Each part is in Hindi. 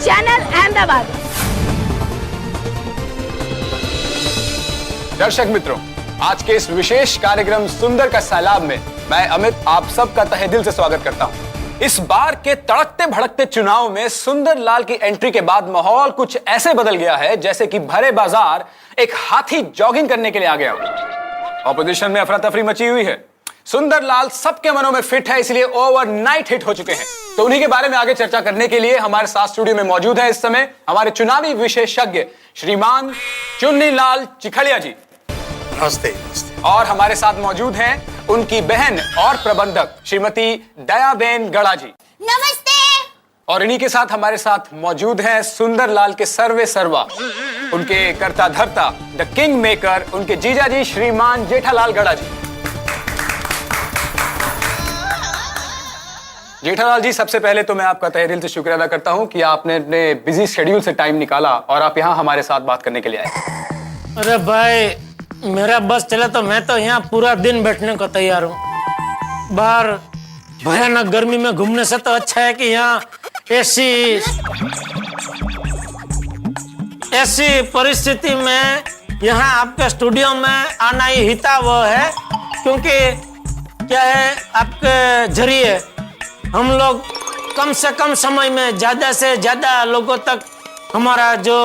चैनल अहमदाबाद। दर्शक मित्रों, आज के इस विशेष कार्यक्रम सुंदर का सैलाब में मैं अमित आप सबका तहे दिल से स्वागत करता हूं। इस बार के तड़कते भड़कते चुनाव में सुंदर लाल की एंट्री के बाद माहौल कुछ ऐसे बदल गया है जैसे कि भरे बाजार एक हाथी जॉगिंग करने के लिए आ गया हो। ऑपोजिशन में अफरा तफरी मची हुई है। सुंदर लाल सबके मनों में फिट है, इसलिए ओवरनाइट हिट हो चुके हैं। तो उन्हीं के बारे में आगे चर्चा करने के लिए हमारे साथ स्टूडियो में मौजूद है इस समय हमारे चुनावी विशेषज्ञ श्रीमान चुन्नीलाल चिखलिया जी। नमस्ते। और हमारे साथ मौजूद हैं उनकी बहन और प्रबंधक श्रीमती दयाबेन गड़ा जी। नमस्ते। और इन्हीं के साथ हमारे साथ मौजूद हैं सुंदर लाल के सर्वे सर्वा, उनके कर्ता धर्ता, द किंग मेकर, उनके जीजा जी श्रीमान जेठालाल गड़ा जी। जेठालाल जी, सबसे पहले तो मैं आपका तहे दिल से शुक्रिया अदा करता हूं कि आपने अपने बिजी शेड्यूल से टाइम निकाला और आप यहां हमारे साथ बात करने के लिए आए। अरे भाई, मेरा बस चला तो मैं तो यहाँ पूरा दिन बैठने को तैयार हूँ। बाहर भयानक गर्मी में घूमने से तो अच्छा है कि यहाँ ऐसी परिस्थिति में यहाँ आपके स्टूडियो में आना ही हितावह है, क्योंकि क्या है, आपके जरिए हम लोग कम से कम समय में ज्यादा से ज्यादा लोगों तक हमारा जो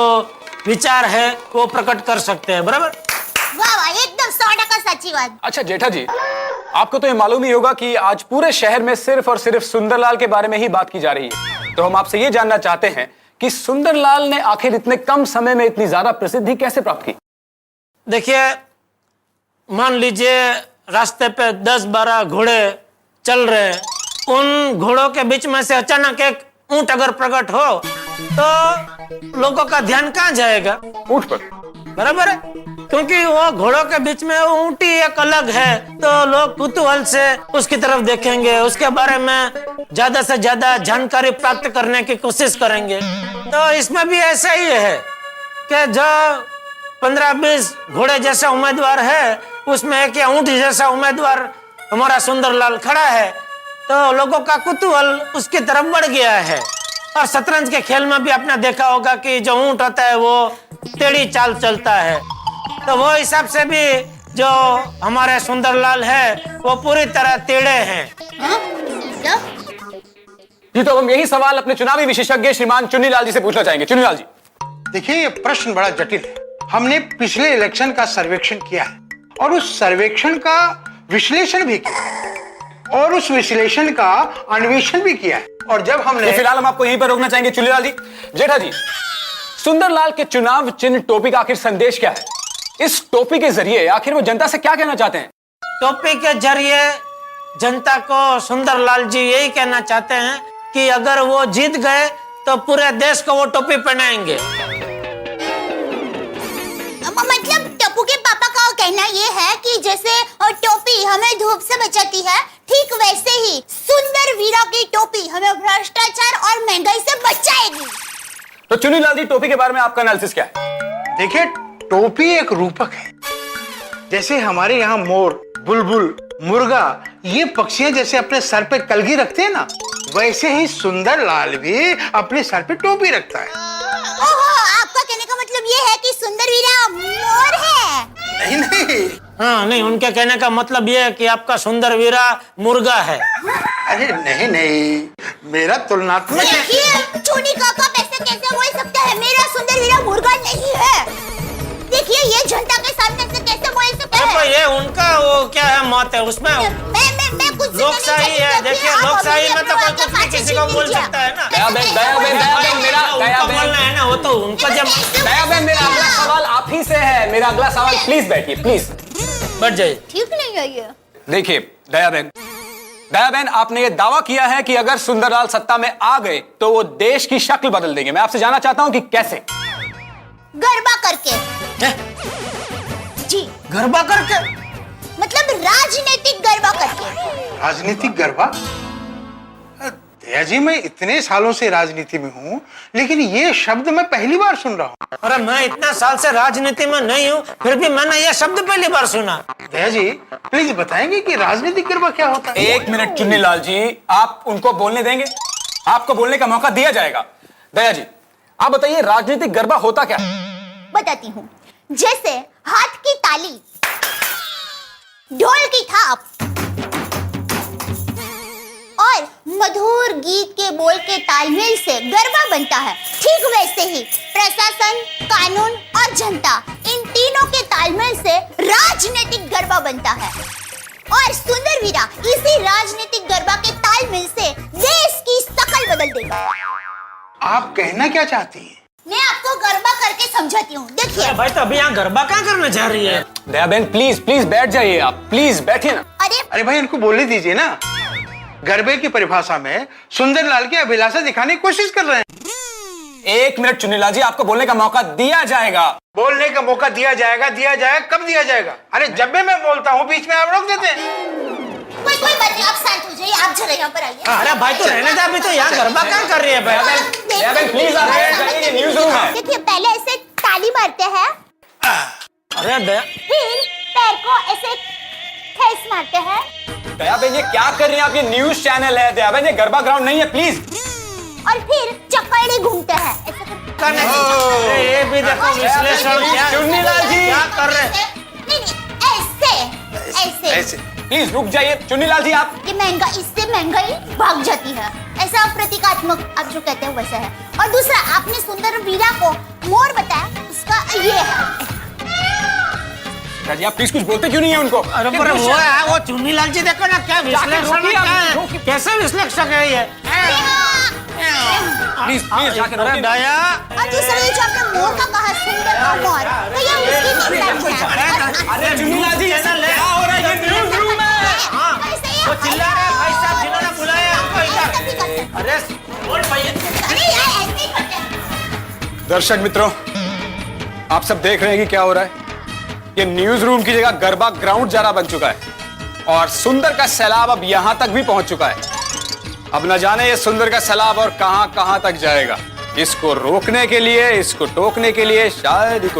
विचार है वो प्रकट कर सकते हैं। बराबर? वाह वाह, एकदम 100% सच्ची बात। अच्छा जेठा जी, आपको तो ये मालूम ही होगा कि आज पूरे शहर में सिर्फ और सिर्फ सुंदरलाल के बारे में ही बात की जा रही है। तो हम आपसे ये जानना चाहते हैं कि सुंदरलाल ने आखिर इतने कम समय में इतनी ज्यादा प्रसिद्धि कैसे प्राप्त की? देखिए, मान लीजिए रास्ते पे 10-12 घोड़े चल रहे हैं, उन घोड़ों के बीच में से अचानक एक ऊंट अगर प्रकट हो तो लोगों का ध्यान कहाँ जाएगा? ऊंट पर। बराबर है, क्योंकि वो घोड़ों के बीच में ऊंटी एक अलग है, तो लोग कुतूहल से उसकी तरफ देखेंगे, उसके बारे में ज्यादा से ज्यादा जानकारी प्राप्त करने की कोशिश करेंगे। तो इसमें भी ऐसा ही है कि जो 15-20 घोड़े जैसा उम्मीदवार है, उसमें एक या ऊंट जैसा उम्मीदवार हमारा सुंदरलाल खड़ा है, तो लोगों का कुतूहल उसकी तरफ बढ़ गया है। और शतरंज के खेल में भी आपने देखा होगा कि जो ऊंट होता है वो टेढ़ी चाल चलता है, तो वो हिसाब से भी जो हमारे सुंदरलाल है वो पूरी तरह टेढ़े हैं। जी, तो हम यही सवाल अपने चुनावी विशेषज्ञ श्रीमान चुन्नीलाल जी से पूछना चाहेंगे। चुन्नीलाल जी, देखिए, ये प्रश्न बड़ा जटिल है। हमने पिछले इलेक्शन का सर्वेक्षण किया है और उस सर्वेक्षण का विश्लेषण भी किया है और उस विश्लेषण का अन्वेषण भी किया है। और जब हमने फिलहाल हम आपको यहीं पर रोकना चाहेंगे। चुन्नीलाल जी, जेठा जी, सुंदरलाल के चुनाव चिन्ह टोपी का आखिर संदेश क्या है? इस टोपी के जरिए आखिर वो जनता से क्या कहना चाहते हैं? टोपी के जरिए जनता को सुंदरलाल जी यही कहना चाहते हैं कि अगर वो जीत गए तो पूरे देश को वो टोपी पहनाएंगे। मतलब टप्पू के पापा का कहना ये है कि जैसे टोपी हमें धूप से बचाती है, ठीक वैसे ही सुंदर वीरा की टोपी हमें भ्रष्टाचार और महंगाई से बचाएगी। तो चुन्नीलाल जी, टोपी के बारे में आपका एनालिसिस क्या है? देखिए, टोपी एक रूपक है। जैसे हमारे यहाँ मोर, बुलबुल, मुर्गा, ये पक्षियां जैसे अपने सर पे कलगी रखते हैं ना, वैसे ही सुंदरलाल भी अपने सर पे टोपी रखता है। ओहो, आपका कहने का मतलब ये है कि सुंदर वीरा मोर है? नहीं। हाँ नहीं, उनके कहने का मतलब ये है कि आपका सुंदर वीरा मुर्गा है। अरे नहीं, मेरा तुलनात्मक। देखिए, चुनी काका कैसे बोल सकता है? मेरा सुंदर वीरा मुर्गा नहीं है। देखिए, ये जनता के सामने से कैसे बोल सकता है? ये उनका वो क्या है, मत है उसमें। मैं कुछ लोकशाही है। देखिए, लोकशाही में तो कोई कुछ भी किसी को बोल सकता है ना। दयाबेन, मेरा बोलना है ना, वो तो उनका जब। दयाबेन, मेरा अगला सवाल आप ही से है। मेरा अगला सवाल, प्लीज बैठिए, प्लीज बैठ जाइए। ठीक नहीं है ये। देखिए दयाबेन, आपने ये दावा किया है कि अगर सुंदरलाल सत्ता में आ गए तो वो देश की शक्ल बदल देंगे। मैं आपसे जानना चाहता हूं कि कैसे? गरबा करके। जी, गरबा करके? मतलब राजनीतिक गरबा करके। राजनीतिक गरबा? दया जी, मैं इतने सालों से राजनीति में हूँ, लेकिन ये शब्द मैं पहली बार सुन रहा हूँ। अरे मैं इतना साल से राजनीति में नहीं हूँ, फिर भी मैंने ये शब्द पहली बार सुना। दया जी, प्लीज बताएंगे कि राजनीतिक गरबा क्या होता है? एक मिनट चुन्नीलाल जी, आप उनको बोलने देंगे? आपको बोलने का मौका दिया जाएगा। दया जी, आप बताइए राजनीतिक गरबा होता क्या? बताती हूँ। जैसे हाथ की ताली, ढोल की थाप और मधुर गीत के बोल के तालमेल से गरबा बनता है, ठीक वैसे ही प्रशासन, कानून और जनता, इन तीनों के तालमेल से राजनीतिक गरबा बनता है। और सुंदर वीरा इसी राजनीतिक गरबा के तालमेल से देश की शकल बदल देगा। आप कहना क्या चाहती हैं? मैं आपको गरबा करके समझाती हूँ, देखिए। अरे भाई, तो अभी यहाँ गरबा क्या करने जा रही है? दया बहन प्लीज प्लीज बैठ जाइए, आप प्लीज बैठिए ना। अरे भाई, इनको बोलने दीजिए ना। गरबे की परिभाषा में सुंदरलाल की अभिलाषा दिखाने की कोशिश कर रहे हैं। 1 मिनट चुन्नीलाल जी, आपको बोलने का मौका दिया जाएगा। बोलने का मौका दिया जाएगा? कब दिया जाएगा? अरे जब भी मैं बोलता हूँ बीच में आप रोक देते हैं। कोई बात नहीं, आप शांत हो जाइए, आप जरा यहाँ पर आइए। अरे भाई, तो रहने दे, अभी तो यहाँ गरबा क्या कर रही है भाई? दया बहन प्लीज आप बैठ जाइए, ये न्यूज़ रूम है। देखिए, पहले ऐसे ताली मारते हैं, अरे दया, फिर पैर को ऐसे ठेस मारते हैं, दया बहन ये क्या कर रही हैं आप? ये न्यूज चैनल है दया बहन, ये गरबा ग्राउंड नहीं है, प्लीज। और फिर चक्करड़ी घूमते हैं ऐसे करके। अरे ये भी देखो विश्लेषण क्या, चुन्नीलाल जी क्या कर रहे हैं? नहीं, ऐसे प्लीज रुक जाइए। चुन्नीलाल जी आप कि महंगा, इससे महंगाई भाग जाती है, ऐसा प्रतीकात्मक आप जो कहते हो वैसा है। और दूसरा, आपने सुंदर वीरा को मोर बताया, उसका ये है। जी आप प्लीज कुछ बोलते क्यों नहीं है उनको? अरे पर वो चुन्नीलाल जी देखो ना, क्या विश्लेषण है, क्या है? कैसे विश्लेषण है ये? प्लीज प्लीज जाकर अरे दया, और दूसरा ये जो आपने मोर का कहा, सुंदर का मोर, तो ये उसकी निशानी है। अरे चुन्नीलाल जी चैनल है, क्या हो रहा है? ये न्यूज़ रूम है। हाँ, वो चिल्ला रहे भाई साहब, जिन्होंने बुलाया हमको इधर। अरे बोल भैया। अरे यार, ऐसे ही करते हैं। दर्शक मित्रों, आप सब देख रहे हैं कि क्या हो रहा है। ये न्यूज रूम की जगह गरबा ग्राउंड जरा बन चुका है और सुंदर का सैलाब अब यहां तक भी पहुंच चुका है। अब न जाने ये सुंदर का सैलाब और कहां कहां तक जाएगा। इसको रोकने के लिए, इसको टोकने के लिए शायद ही कोई